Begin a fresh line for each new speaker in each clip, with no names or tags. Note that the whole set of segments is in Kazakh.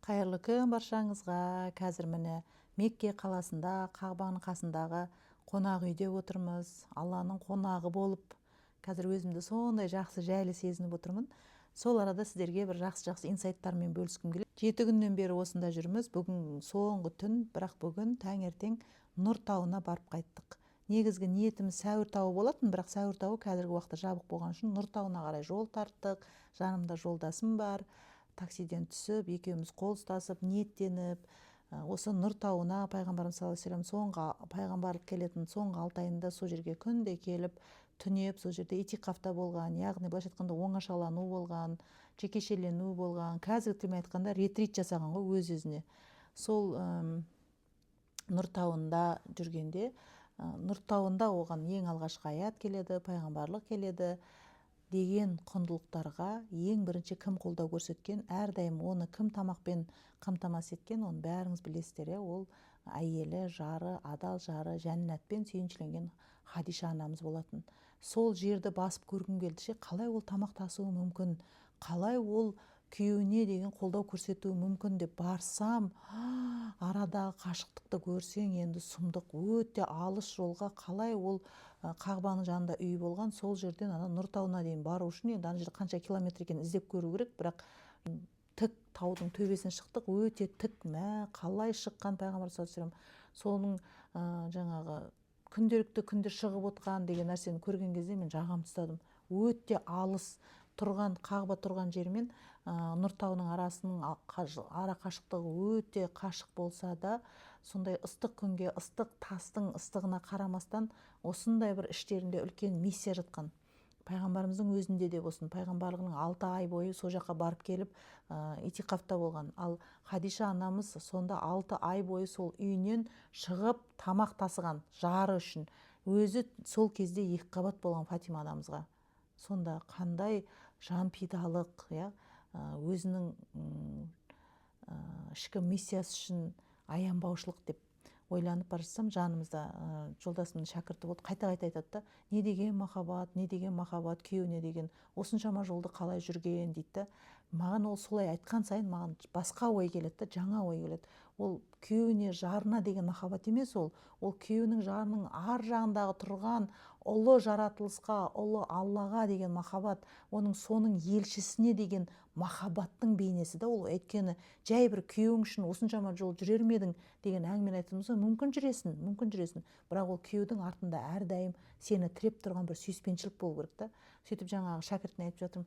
Қайырлы күн баршаңызға. Қазір міне Мекке қаласында Қағбаның қасындағы қонақ үйде отырмыз. Алланың қонағы болып, қазір өзімді сондай жақсы жайлы сезініп отырмын. Сол арада сіздерге бір жақсы инсайттармен бөліскім келеді. 7 күннен бері осында жүрміз. Бүгін соңғы түн, бірақ бүгін таңертең Нұр тауына барып қайттық. Негізгі ниетіміз Сәуір тауы болатын, бірақ Сәуір тауы қазіргі уақытта жабық болған үшін Нұр тауына қарай жол тарттық. Жанымда жолдасым бар. Таксиден түсіп, екеуміз қол ұстасып, ниеттеніп, осы Нұр тауына пайғамбарымыз саллаллаху алейхи вассалам соңғы пайғамбарлық келетін соңғы 6 айында сол жерге күнде келіп, түнеп, сол жерде итикафта болған, яғни былайша айтқанда оңашалану болған, жекешелену болған, қазіргі тілмен айтқанда ретрит жасаған ғой өз-өзіне. Сол Нұр тауында жүргенде, Нұр тауында оған ең алғашқы аят келеді, пайғамбарлық келеді деген құндылықтарға ең бірінші кім қолдау көрсеткен, әрдайым оны кім тамақпен қамтамасыз еткен, оны бәріңіз білесіздер, ол әйелі, жары, адал жары, жәннатпен сүйіншіленген Хадиша анамыз болатын. Сол жерді басып көргім келді, қалай ол тамақ тасуы мүмкін, қалай ол күйеуіне деген қолдау көрсетуі мүмкін деп барсам, арадағы қашықтықты көрсең, енді сұмдық, өте алыс жолға қалай ол Қағбаның жанында үй болған, сол жерден Нұр тауына дейін бару үшін енді ана жерде қанша километр екенін іздеп көру керек, бірақ тік таудың төбесіне шықтық, өте тік, қалай шыққан пайғамбар саллаллаху алейхи вассалам, соның жаңағы күнде шығып отқан деген нәрсені көрген кезде мен жағамды ұстадым. Өте алыс тұрған, Қағба тұрған жермен Нұр тауының арасының ара қашықтығы өте қашық болса да, сондай ыстық күнге, ыстық тастың ыстығына қарамастан, осындай бір іштерінде үлкен миссия жатқан. Пайғамбарымыздың өзінде де болсын, пайғамбарлығының 6 ай бойы сол жаққа барып келіп итикафта болған. Ал Хадиша анамыз сонда 6 ай бойы сол үйінен шығып тамақ тасыған жары үшін. Өзі сол кезде 2 қабат болған Фатима анамызға. Сонда қандай жан пидалық, өзінің ішкі миссиясы үшін аянбаушылық деп ойланып бара жатсам, жанымызда жолдасымның шәкірті болды, қайта айтады да, не деген махаббат күйеуіне деген, осыншама жолды қалай жүрген дейді. Маған ол солай айтқан сайын маған басқа ой келеді, жаңа ой келеді. Ол күйеуіне, жарына деген махаббат емес, ол күйеуінің, жарының ар жағындағы тұрған ұлы жаратылысқа, ұлы Аллаға деген махаббат, соның елшісіне деген махаббаттың бейнесі да ол. Өйткені жай бір күйеуің үшін осыншама жол жүрер ме едің деген әңгімені айтамыз, мүмкін жүресің, бірақ ол күйеудің артында әрдайым сені тіреп тұрған бір сүйіспеншілік болу керек та. Сөйтіп жаңағы шәкіртіне айтып жатырмын,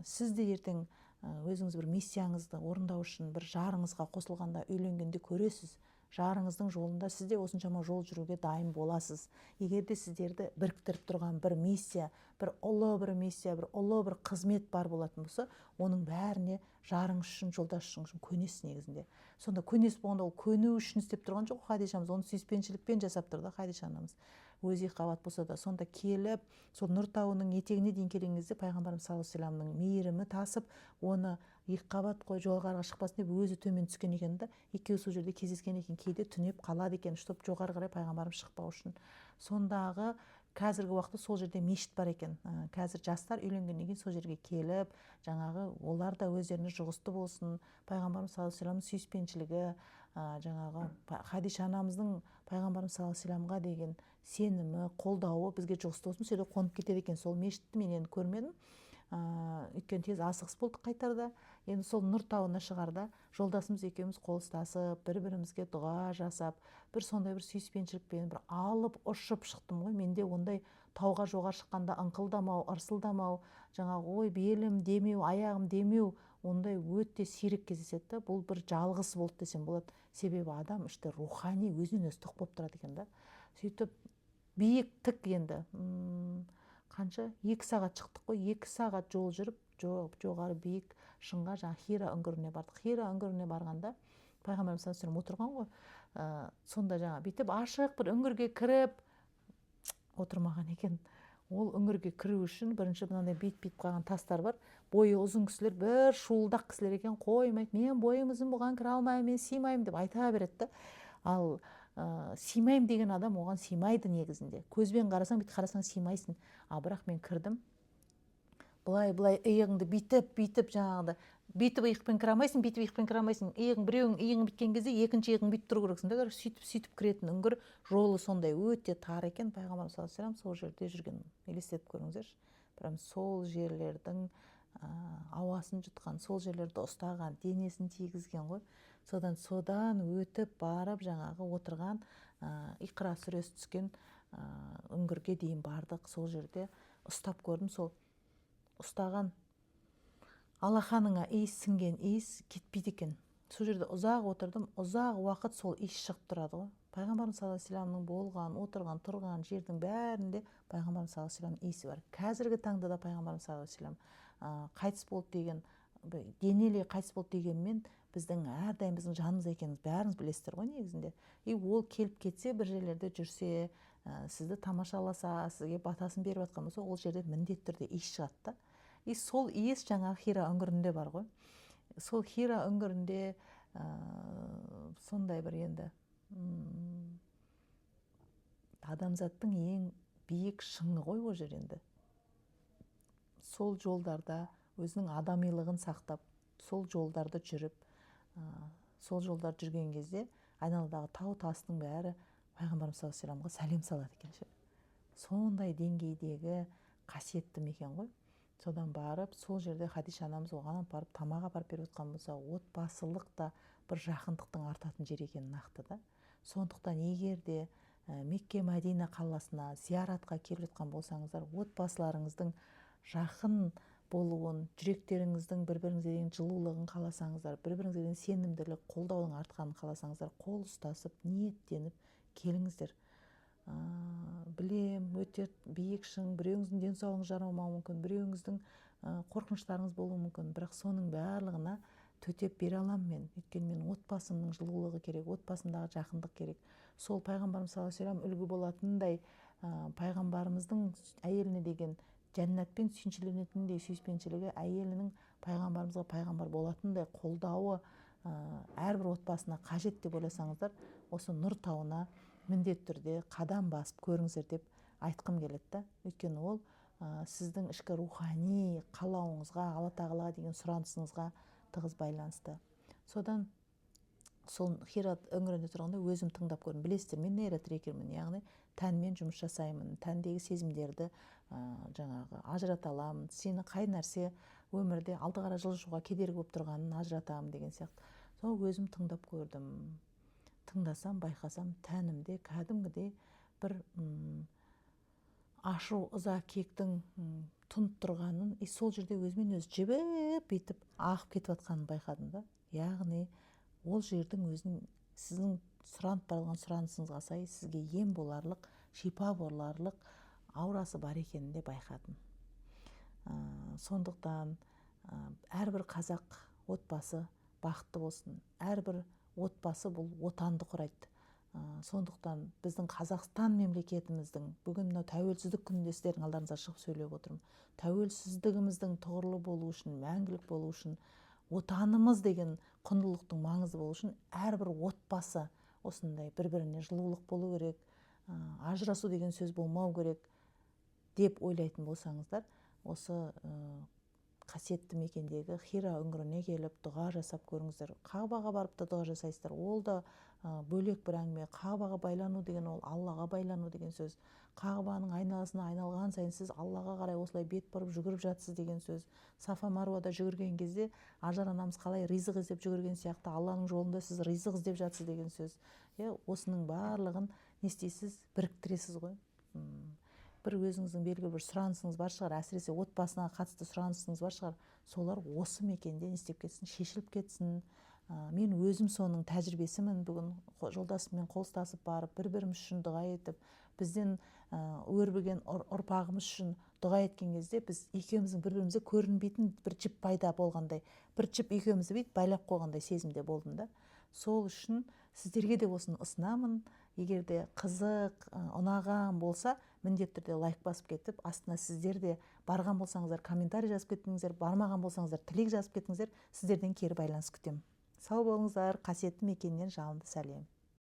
сіз де ертең өзіңіз бір миссияңызды орындау үшін бір жарыңызға қосылғанда, үйленгенде көресіз, жарыңыздың жолында сіз де осыншама жол жүруге дайын боласыз. Егер де сіздерді біріктіріп тұрған бір миссия, бір ұлы бір қызмет бар болатын болса, оның бәріне жарыңыз үшін, жолдас үшін көнесіз негізінде. Сонда көнесіз болғанда, ол көну үшін істеп тұрған жоқ Хадишамыз, оны сүйіспеншілікпен жасап тұрды Хадиша анамыз. Өзі қабат болса да, сонда келіп, сол Нұр тауының етегіне дейін келген кезде пайғамбарымыз саллаллаху алейхи вассаламның мейірімі тасып, оны 2 қабат қой, жоғарыға шықпасын деп өзі төмен түскен екен да, екеуі сол жерде кездескен екен, кейде түнеп қалады екен, чтобы жоғары қарай пайғамбарымыз шықпау үшін. Сондағы қазіргі уақытта сол жерде мешіт бар екен. Қазір жастар үйленгеннен кейін сол жерге келіп, жаңағы олар да өздеріне жұғысты болсын, пайғамбарымыз саллаллаху алейхи вассаламның сүйіспеншілігі, жаңағы Хадиша анамыздың пайғамбарымыз саллаллаху алейхи вассаламға деген сенімі, қолдауы бізге жұғысты болсын, сол жерде қонып кетеді екен. Сол мешітті мен енді көрмедім, өйткені тез асығыс болдық қайтарда. Енді сол Нұр тауына шығарда жолдасымыз екеуміз қол ұстасып, бір-бірімізге дұға жасап, бір сондай бір сүйіспеншілікпен бір алып ұшып шықтым ғой. Менде ондай тауға жоғары шыққанда ыңқылдамау, ырсылдамау, жаңағы ой белім демеу, аяғым демеу, ондай өте сирек кездеседі. Бұл бір жалғыз болды десем болады. Себебі адам іште рухани өзінен өзі тоқ болып тұрады екен да. Сөйтіп биік тік енді қанша 2 сағат шықтық қой, 2 сағат жол жүріп, жоғары биік шыңға, жаңа Хира үңгіріне бардық. Хира үңгіріне барғанда пайғамбарымыз саллаллаху алейхи вассалам отырған ғой. Сонда жаңа бүйтіп ашық бір үңгірге кіріп отырмаған екен. Ол үңгірге кіру үшін бірінші мынандай бейт қалған тастар бар. Бойы ұзын кісілер, бір шуылдақ кісілер екен, қоймайды. Мен бойым ұзын бұған кіре алмаймын, мен сыймаймын деп айта береді. Ал сыймаймын деген адам оған сыймайды негізінде. Көзбен қарасаң, бүйтіп қарасаң сыймайсың. Бірақ мен кірдім. Былай иығыңды бүйтіп жаңағыда бүйтіп иықпен кіре алмайсың, бүйтіп иықпен кіре алмайсың. Біреуің иығың біткен кезде екінші иығың бүйтіп тұру керексің да. Сөйтіп кіретін үңгір жолы сондай өте тар екен. Пайғамбарымыз саллаллаху алейхи вассалам сол жерде жүрген. Елестетіп көріңіздерші. Прям сол жерлердің ауасын жұтқан, сол жерлерді ұстаған, денесін тигізген ғой. Содан өтіп барып жаңағы отырған Иқра сүресі түскен үңгірге дейін бардық. Сол жерде ұстап көрдім. Сол ұстаған алақаныңа иіс сіңген иіс кетпейді екен. Сол жерде ұзақ отырдым, ұзақ уақыт сол иіс шығып тұрады ғой. Пайғамбарымыз саллаллаху алейхи вассаламның болған, отырған, тұрған жердің бәрінде пайғамбарымыз саллаллаху алейхи вассаламның иісі бар. Қазіргі таңда да пайғамбарымыз саллаллаху алейхи вассалам қайтыс болды деген, денелей қайтыс болды дегенмен біздің әрдайым біздің жанымызда екеніміз бәріңіз білесіздер ғой негізінде. Ол келіп кетсе, бір жерлерде жүрсе, сізді тамашаласа, сізге батасын беріп жатқан болса, ол жерде міндетті түрде иіс шығады да. Сол иіс жаңағы Хира үңгірінде бар ғой. Сол Хира үңгірінде сондай бір енді адамзаттың ең биік шыңы ғой ол жер енді. Сол жолдарда өзінің адамилығын сақтап, сол жолдарды жүріп, сол жолдар жүрген кезде айналадағы тау тастың бәрі пайғамбарымыз саллаллаху алейхи вассаламға сәлем салады екен. Сондай деңгейдегі қасиетті мекен ғой. Содан барып, сол жерде Хадиша анамыз оған барып тамақ апарып беріп отқан болса, отбасылық та бір жақындықтың артатын жер екенін нақты да. Сондықтан егер де Мекке Мәдина қаласына зияратқа келіп жатқан болсаңыздар, отбасыларыңыздың жақын болуын, жүректеріңіздің бір-біріңізге деген жылулығын қаласаңыздар, бір-біріңізге деген сенімділік, қолдаудың артқанын қаласаңыздар, қол ұстасып, ниеттеніп келіңіздер. Білем, өте биік шың, біреуіңіздің денсаулығыңыз жарамауы мүмкін, біреуіңіздің қорқыныштарыңыз болуы мүмкін, бірақ соның барлығына төтеп бере аламын мен. Өйткені мен отбасымның жылулығы керек, отбасымдағы жақындық керек. Сол пайғамбарымыз саллаллаху алейхи вассалам үлгі болатындай, пайғамбарымыздың әйеліне деген жәннатпен сүйіншіленетіндей сүйіспеншілігі, әйелінің пайғамбарымызға пайғамбар болатындай қолдауы әрбір отбасына қажет деп ойласаңыздар, осы Нұр тауына міндетті түрде қадам басып көріңіздер деп айтқым келеді да. Өйткені ол сіздің ішкі рухани қалауыңызға, Алла тағалаға деген сұранысыңызға тығыз байланысты. Содан сол Хира үңгірінде тұрғанда өзім тыңдап көрдім. Білесіздер, мен нейротрекермін, яғни тәнмен жұмыс жасаймын, тәндегі сезімдерді жаңағы ажырата аламын, сені қай нәрсе өмірде алды қара жылжуға кедергі болып тұрғанын ажыратамын деген сияқты. Сол өзім тыңдап көрдім. Тыңдасам, байқасам, тәнімде кәдімгідей бір ашу, ыза, кектің тұнып тұрғанын, сол жерде өзімен өзі жібіп бүйтіп ағып кетіп жатқанын байқадым да. Яғни ол жердің өзінің сіздің сұранып барған сұранысыңызға сай сізге ем боларлық, шипа боларлық аурасы бар екенін де байқадым. Сондықтан әрбір қазақ отбасы бақытты болсын. Әрбір отбасы бұл отанды құрайды. Сондықтан біздің Қазақстан мемлекетіміздің бүгін мынау тәуелсіздік күнінде сіздердің алдарыңызға шығып сөйлеп отырмын. Тәуелсіздігіміздің тұғырлы болу үшін, мәңгілік болу үшін, отанымыз деген құндылықтың маңызы болу үшін әрбір отбасы осындай бір-біріне жылулық болу керек, ажырасу деген сөз болмау керек деп ойлайтын болсаңыздар, осы қасиетті мекендегі Хира үңгіріне келіп дұға жасап көріңіздер. Қағбаға барып та дұға жасайсыздар. Ол да бөлек бір әңгіме. Қағбаға байлану деген ол Аллаға байлану деген сөз. Қағбаның айналасына айналған сайын сіз Аллаға қарай осылай бет бұрып жүгіріп жатсыз деген сөз. Сафа Маруада жүгірген кезде Ажар анамыз қалай ризық іздеп жүгірген сияқты Алланың жолында сіз ризық іздеп жатсыз деген сөз. Осының барлығын не істейсіз? Біріктіресіз ғой. Бір өзіңіздің белгілі бір сұранысыңыз бар шығар, әсіресе отбасына қатысты сұранысыңыз бар шығар, солар осы мекенде не істеп кетсін, шешіліп кетсін. Мен өзім соның тәжірибесімін. Бүгін жолдасыммен қол ұстасып барып, бір-біріміз үшін дұға етіп, бізден өрбіген ұрпағымыз үшін дұға еткен кезде біз екеуміздің бір-бірімізге көрінбейтін бір жіп пайда болғандай, бір жіп екеумізді бүйтіп байлап қойғандай сезімде болдым да. Сол үшін сіздерге де осыны ұсынамын. Егер де қызық, ұнаған болса, міндетті түрде лайк басып кетіп, астына сіздер де барған болсаңыздар комментарий жазып кетіңіздер, бармаған болсаңыздар тілек жазып кетіңіздер, сіздерден кері байланыс күтемін. Сау болыңыздар, қасиетті мекеннен жалынды сәлем.